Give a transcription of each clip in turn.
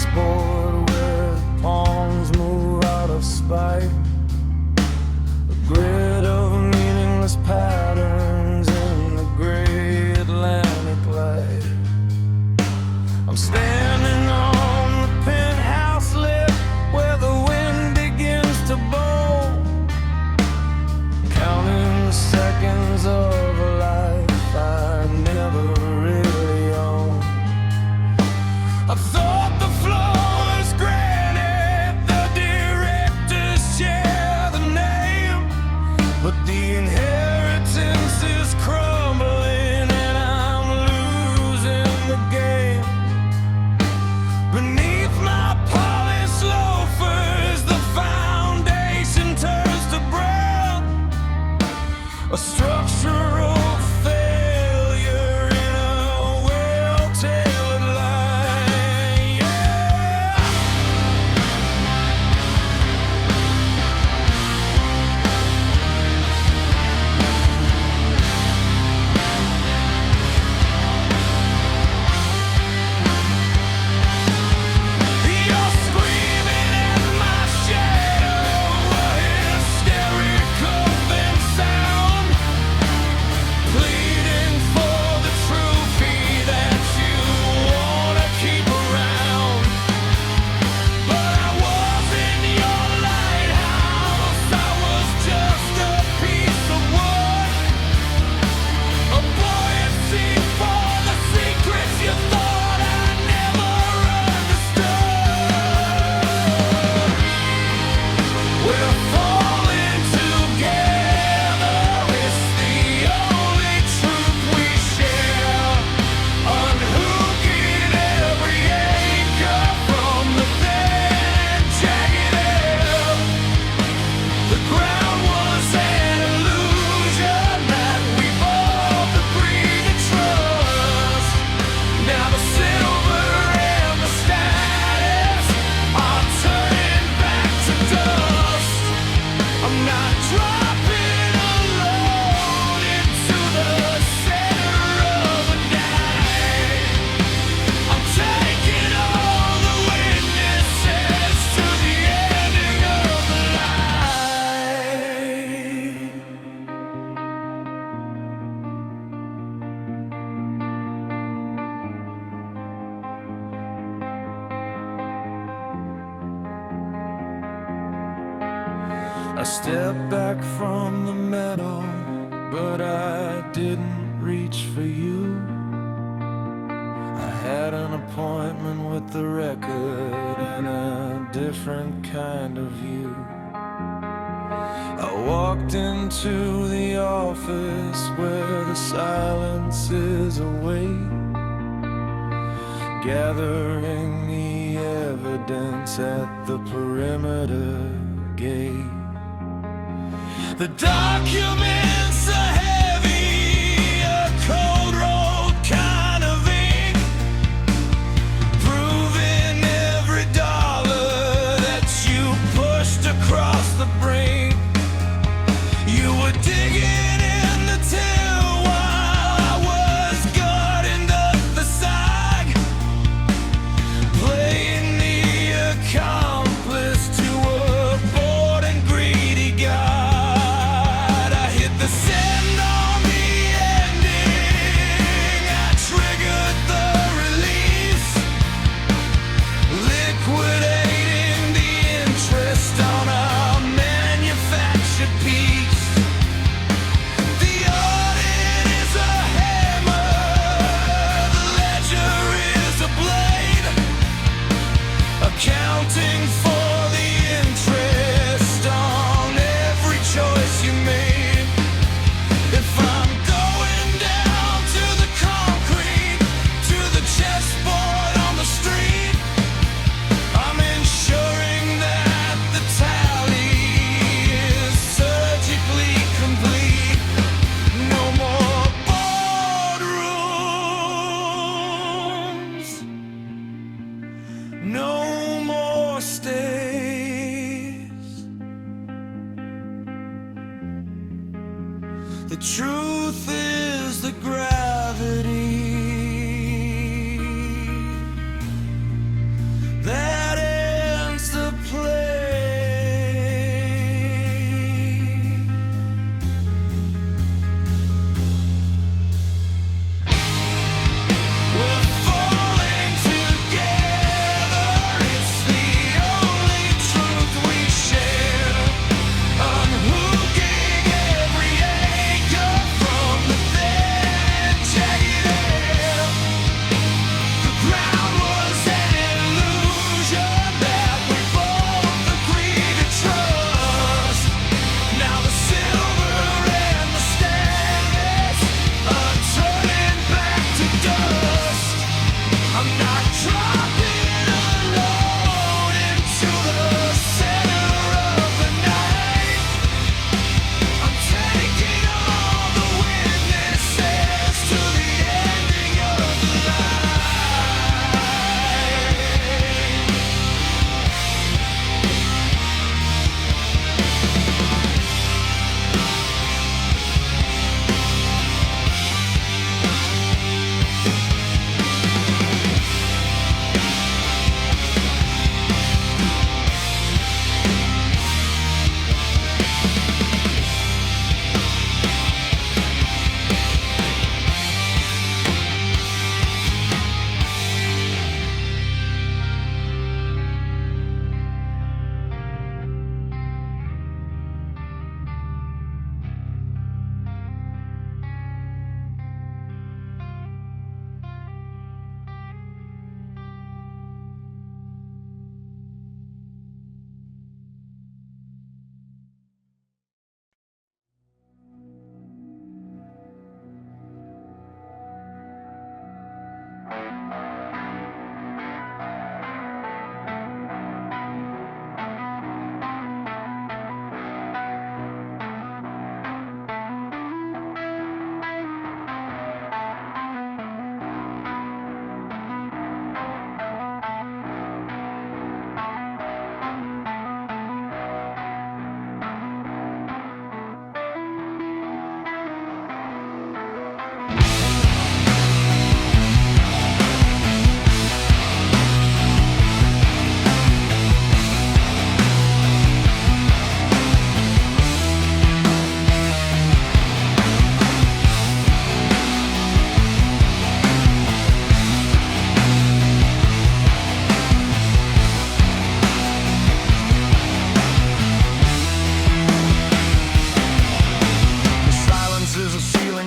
chessboard where pawns move out of spite. A grid of meaningless patterns in the gray Atlantic light. I'm standing on the penthouse lip where the wind begins to blow, counting the seconds of a life I never really owned. I thought the floors granted, the directors share the name, but the inheritance is crumbling and I'm losing the game. Beneath my polished loafers, the foundation turns to brown, a structural failure in a well-tailored line. Yeah. You're screaming at my shadow, a hysterical thin sound, pleading for the trophy that you wanna keep around. But I was in your lighthouse, I was just a piece of wood, a buoyancy for the secrets you thought I never understood. We're falling together, it's the only truth we share. Unhooking every anchor from the thin and jagged air. The ground was an illusion that we both agreed to trust. Now the silver and the status are turning back to dust. I'm not dropping alone into the center of the night. I'm taking all the witnesses to the ending of the line. I stepped back from the meadow, but I didn't reach for you. I had an appointment with the record and a different kind of view. I walked into the office where the silence is awake, gathering the evidence at the perimeter gate. The documents are heavy, a cold road kind of ink, proving every dollar that you pushed across the brink. You were digging in the till while I was gutting the sag, playing the accomplice to a bored and greedy god. I hit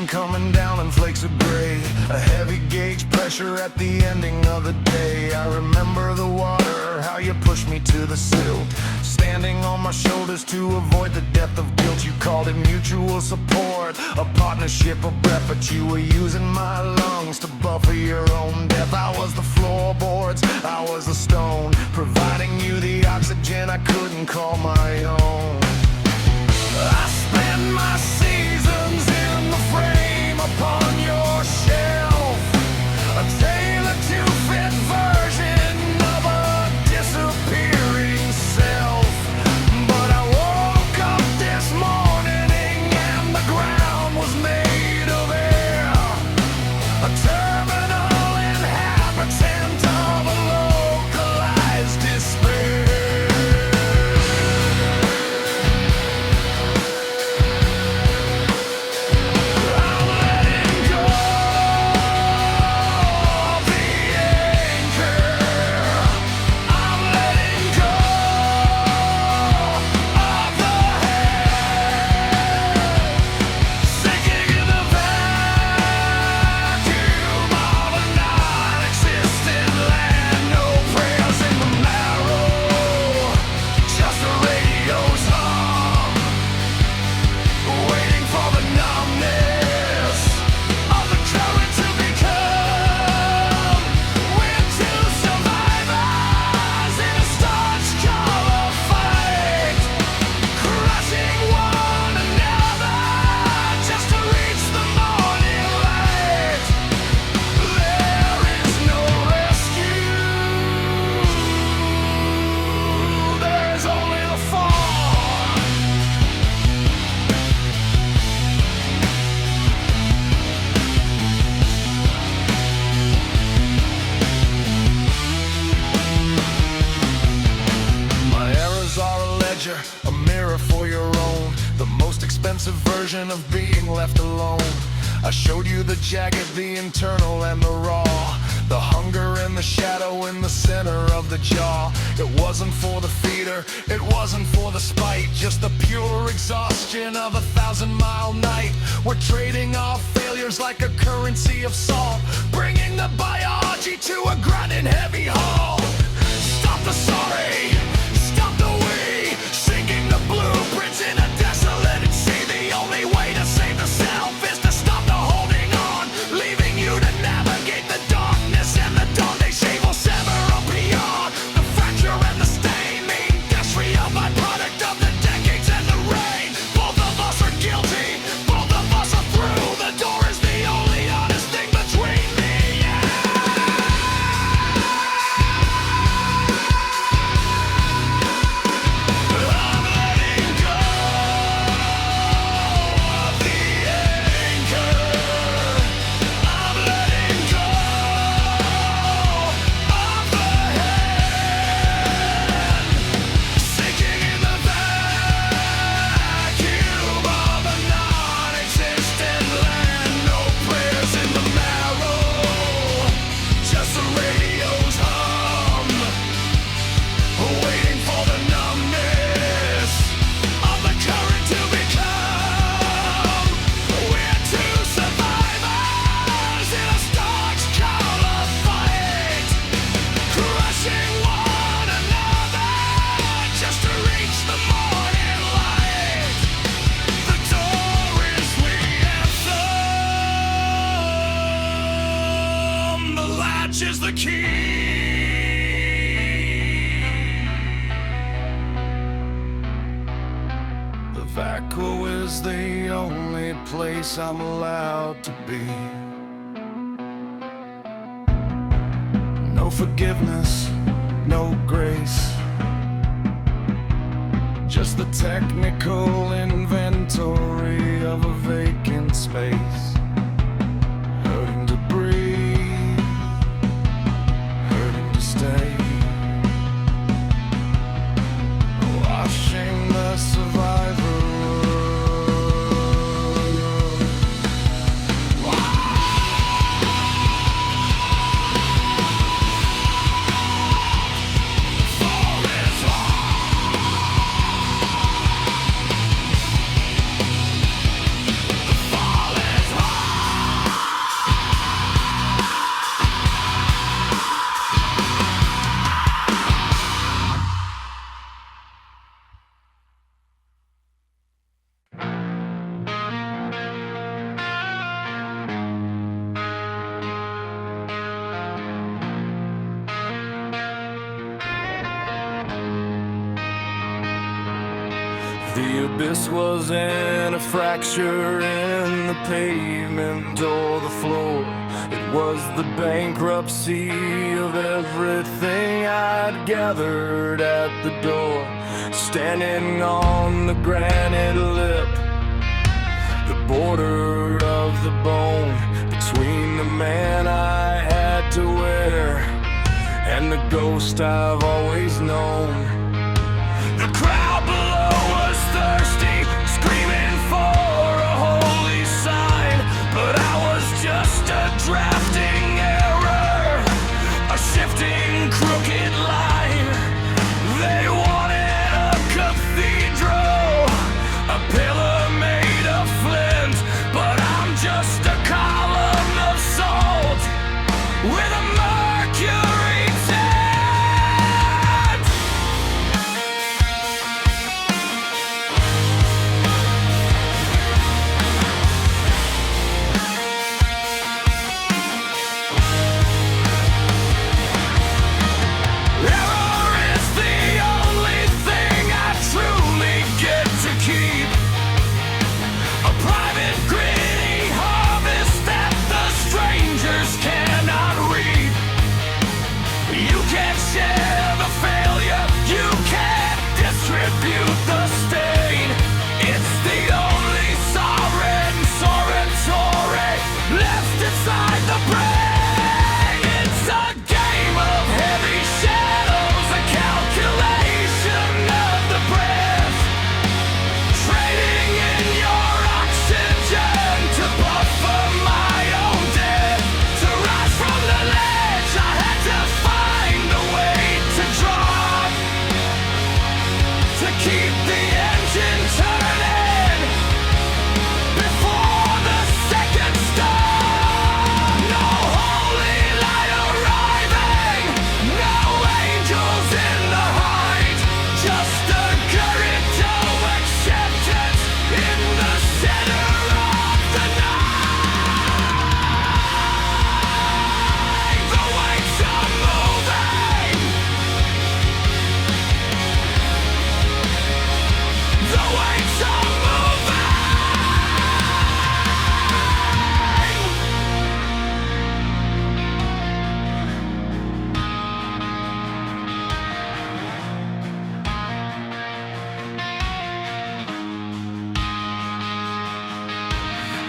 Coming down in flakes of gray, a heavy gauge pressure at the ending of the day. I remember the water, how you pushed me to the sill, standing on my shoulders to avoid the depth of guilt. You called it mutual support, a partnership of breath, but you were using my lungs to buffer your own death. I was the floorboards, I was the stone, providing you the oxygen I couldn't call my own. I spent my seasons in the frame upon your shelf, a tailored to fit version of a disappearing self. But I woke up this morning and the ground was made of air, a terminal inhabitant of a localized despair. A mirror for your own, the most expensive version of being left alone. I showed you the jagged, the internal and the raw, the hunger and the shadow in the center of the jaw. It wasn't for the feeder, it wasn't for the spite, just the pure exhaustion of a 1,000-mile night. We're trading off failures like a currency of salt, bringing the biology to a grinding heavy halt. Stop the sorry, stop the we, sinking the blueprints in a desolated sea. The only way to save the self is to stop the holding on, leaving you to navigate the darkness and the dawn. They shave or sever or beyond the fracture and the stain, the industrial byproduct of the decades and the rain. Both of us are guilty, both of us are through. The door is the only honest thing between me and touch is the key. The vacuum is the only place I'm allowed to be. No forgiveness, no grace, just the technical inventory of a vacant space. Hurting to breathe, hurting to stay, watching the survivor. The abyss was in a fracture in the pavement or the floor. It was the bankruptcy of everything I'd gathered at the door. Standing on the granite lip, the border of the bone between the man I had to wear and the ghost I've always known. The crowd below was thirsty, screaming for a holy sign, but I was just a drafting error, a shifting crooked line. They wanted a cathedral, a pillar made of flint, but I'm just a column of salt with a mercury tint.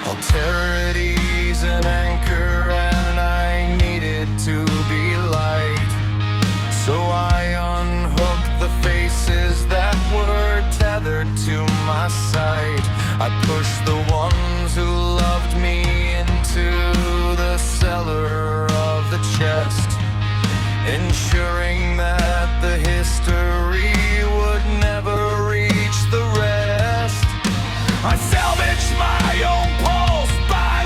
Alterity's an anchor and I needed to be light, so I unhooked the faces that were tethered to my side. I pushed the ones who loved me into the cellar of the chest, ensuring that the history would never reach the rest. I salvaged my own pulse by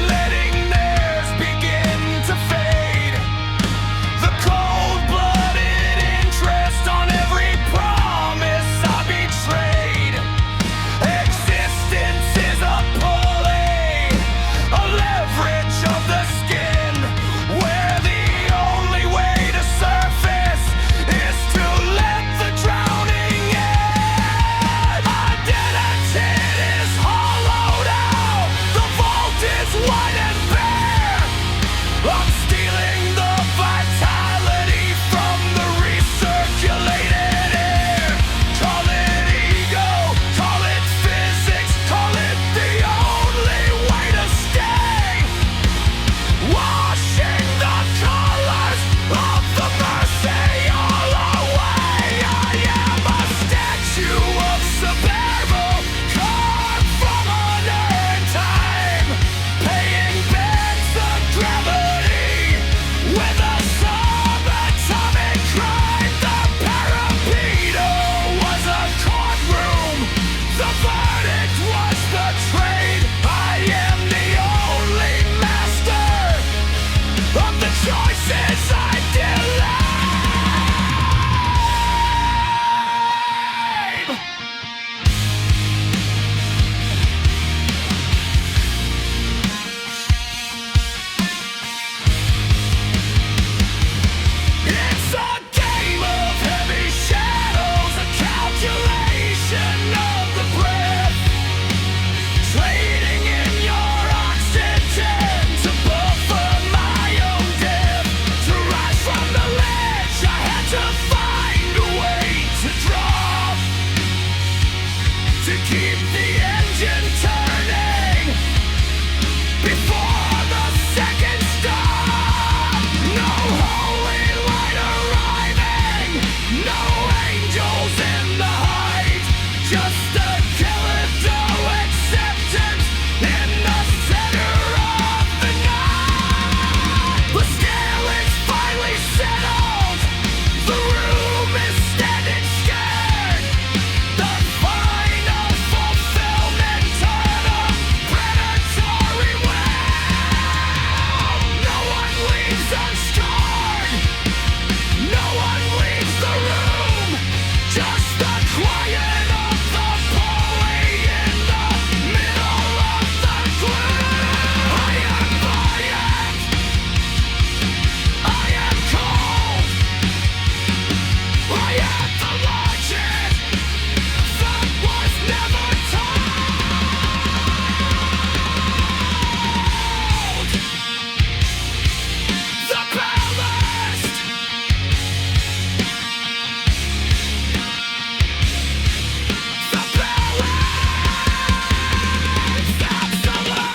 I'm stealing the vitality from the recirculated air. Call it ego, call it physics, call it the only way to stay. Washing the colors of the mercy all away. I am a statue of survival, carved from unearned time, paying back the gravity with a subatomic crime. The Parapito was a courtroom, the verdict was betrayed. I am the only master of the choices I delayed. It's a game of heavy shadows, a calculation of the breath, trading in your oxygen to buffer my own death. To rise from the ledge, I had to find a way to drop, to keep the engine turning before the second stop. No holy light arriving, no angels in the height, just a Callido acceptance in the center of the night. The scale is finally settled, the room is standing scared. The final fulfillment turn of predatory will. No one leaves unscarred, no one leaves the room, just the quiet of the pulley in the middle of the gloom. I am quiet, I am cold, I am the logic that was never told. The ballast, the ballast, absolute.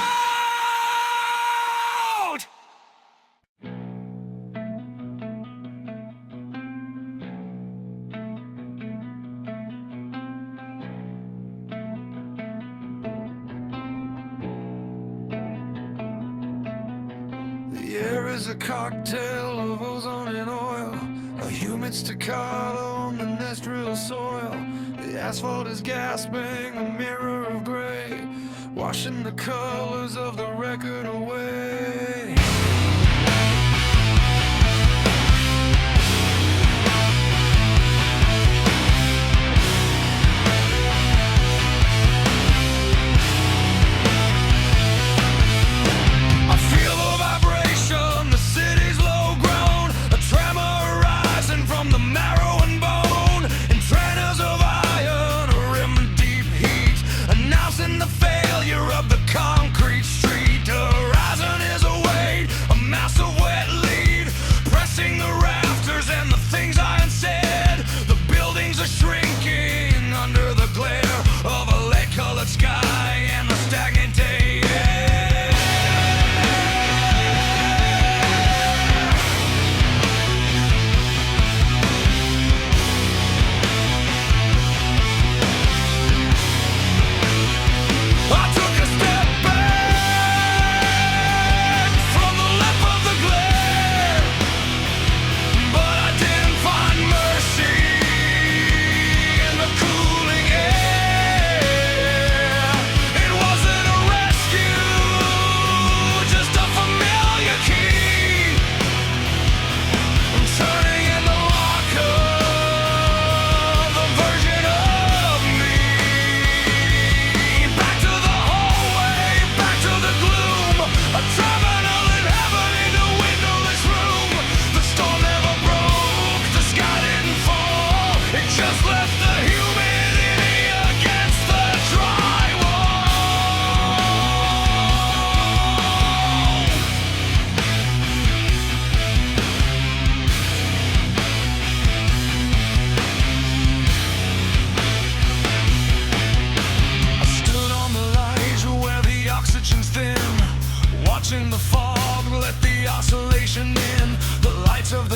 The air is a cocktail of ozone and oil, a humid staccato on the terrestrial soil. The asphalt is gasping, a mirror of gray, washing the colors of the record away. I feel the vibration, the city's low grown, a tremor rising from the marrow and bone. Entrainers of iron, a rim of deep heat, announcing the failure of the concrete street. Horizon is a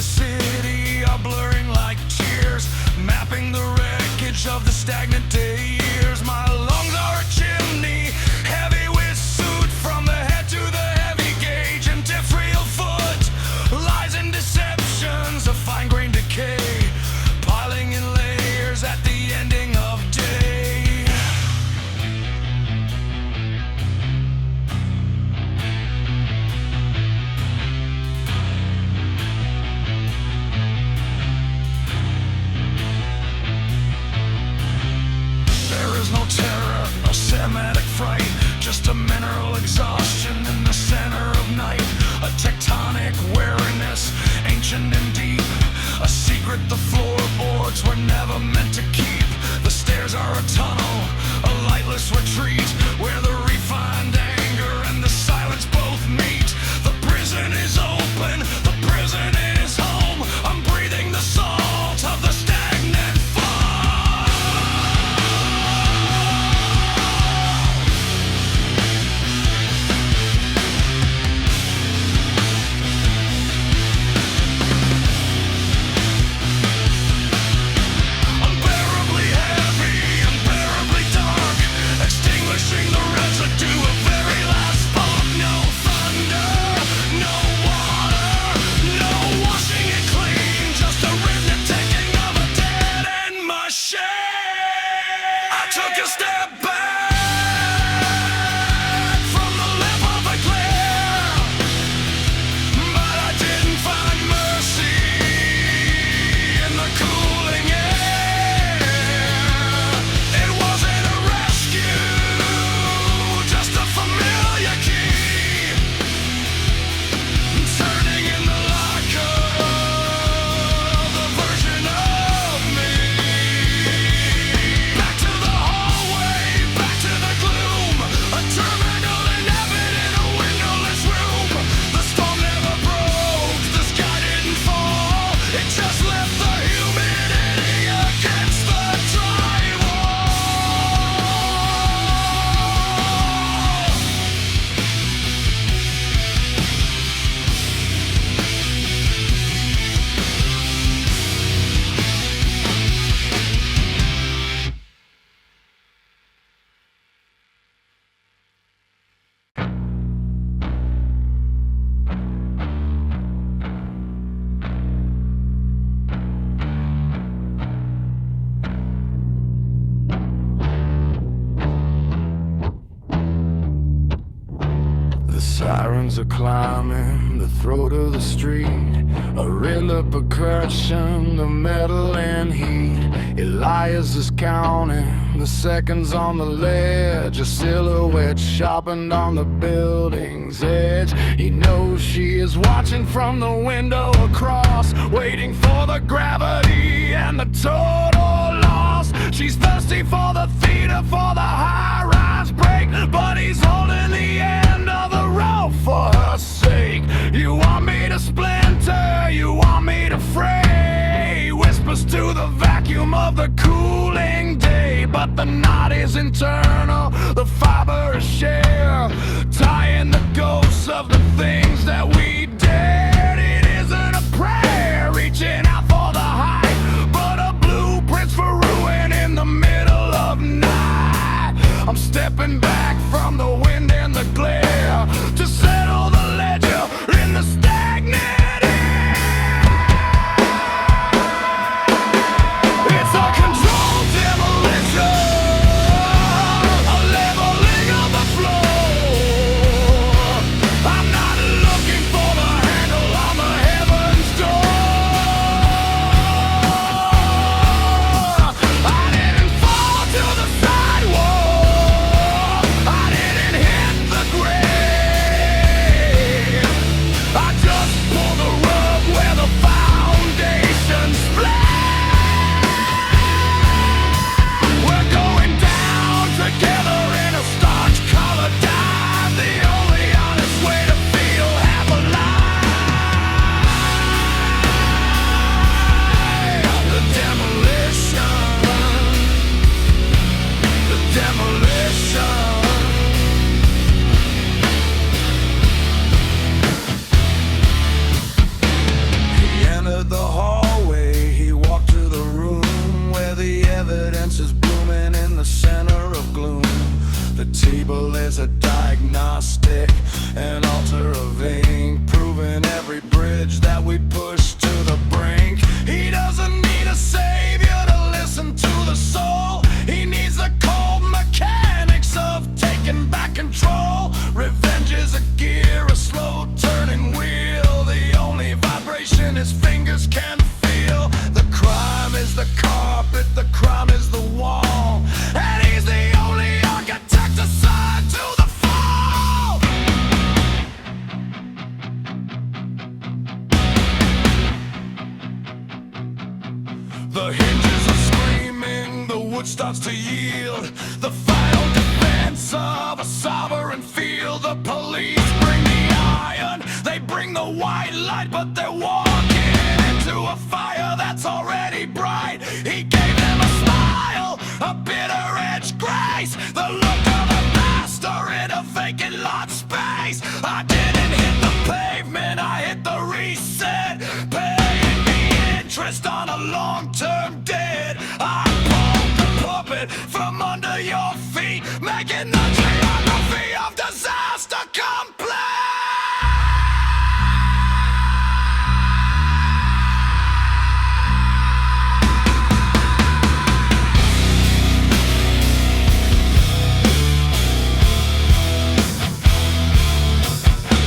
the city are blurring like tears, mapping the wreckage of the stagnant years. My lungs are a chimney, heavy with soot from the head to the heavy gauge, and diaphragm foot lies and deceptions of fine-grained decay, piling in layers at the ending of day. There is no terror, no Semitic fright, just a mineral exhaustion in the center of night. A tectonic wariness, ancient and deep, a secret the floorboards were never meant to keep. The stairs are a tunnel, a lightless retreat, where the refined anger and the silence both meet. The prison is open, the prison is home. I'm breathing the salt of the stagnant fall. Unbearably heavy, unbearably dark, extinguishing the residue of very last spark. No thunder, no water, no washing it clean, just a remnant taking of a dead end machine. I took a step back from the lip of the glare, but I didn't find mercy in the cooling air. It wasn't a rescue, just a familiar key, turning in the lock of the version of me. Back to the hallway, back to the gloom, a terminal inhabit in a windowless room. The storm never broke, the sky didn't fall, it just left the humidity against the drywall. The sirens are climbing the throat of the street, a riddler percussion, the metal and heat. Elias is counting the seconds on the ledge, a silhouette sharpened on the building's edge. He knows she is watching from the window across, waiting for the gravity and the total loss. She's thirsty for the theater, for the high-rise break, but he's holding the end of the rope for her sake. You want me to splinter, you want me to fray, whispers to the vacuum of the cooling day. But the knot is internal, the fiber is shared, tying the ghosts of the things that we dared. It isn't a prayer, reaching out for the height, but a blueprint for ruin in the middle of night. I'm stepping back from the wind and the glare to settle the ledger in the stagnant air. It's a controlled demolition, a leveling of the floor. I'm not alone. we push to the brink. He doesn't need a savior to listen to the soul. He needs the cold mechanics of taking back control. Revenge is a gear, a slow turning wheel. The only vibration his fingers can feel. The crime is the carpet, the crime is the wall, and he's the only architect assigned to the fall. The hinges are screaming, the wood starts to yield. The final defense of a sovereign field. The police bring the iron, they bring the white light, but they're walking into a fire that's already bright. He gave them a smile, a bitter-edged grace, the look of a master in a vacant lot space. I didn't hit the pavement, I hit the reset, paying the interest on a long-term debt. I pulled the puppet from under your feet, making the geography of disaster complete.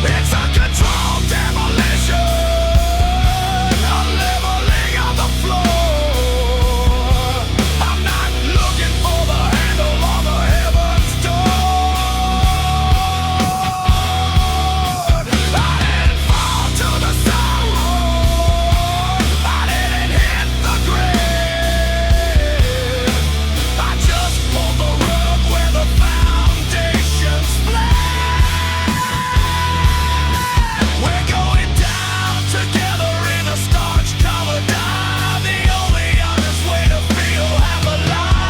It's a controlled demolition, a leveling of the floor. I'm not looking for the handle on the heaven's door. I didn't fall to the sorrow, I didn't hit the grave. I just pulled the rug where the foundation split. We're going down together in a starch-covered dive. The only honest way to feel half alive.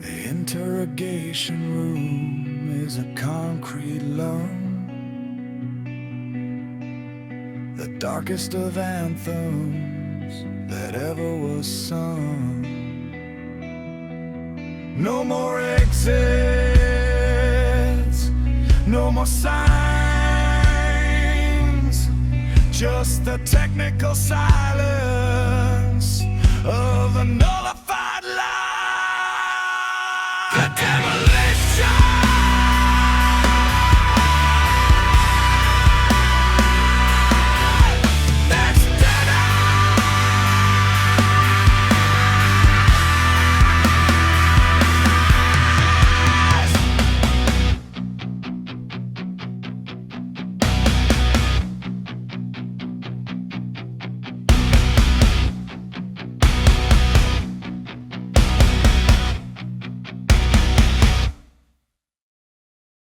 The interrogation room is a concrete lung, the darkest of anthems that ever was sung. No more exits, no more signs, just the technical silence of the night.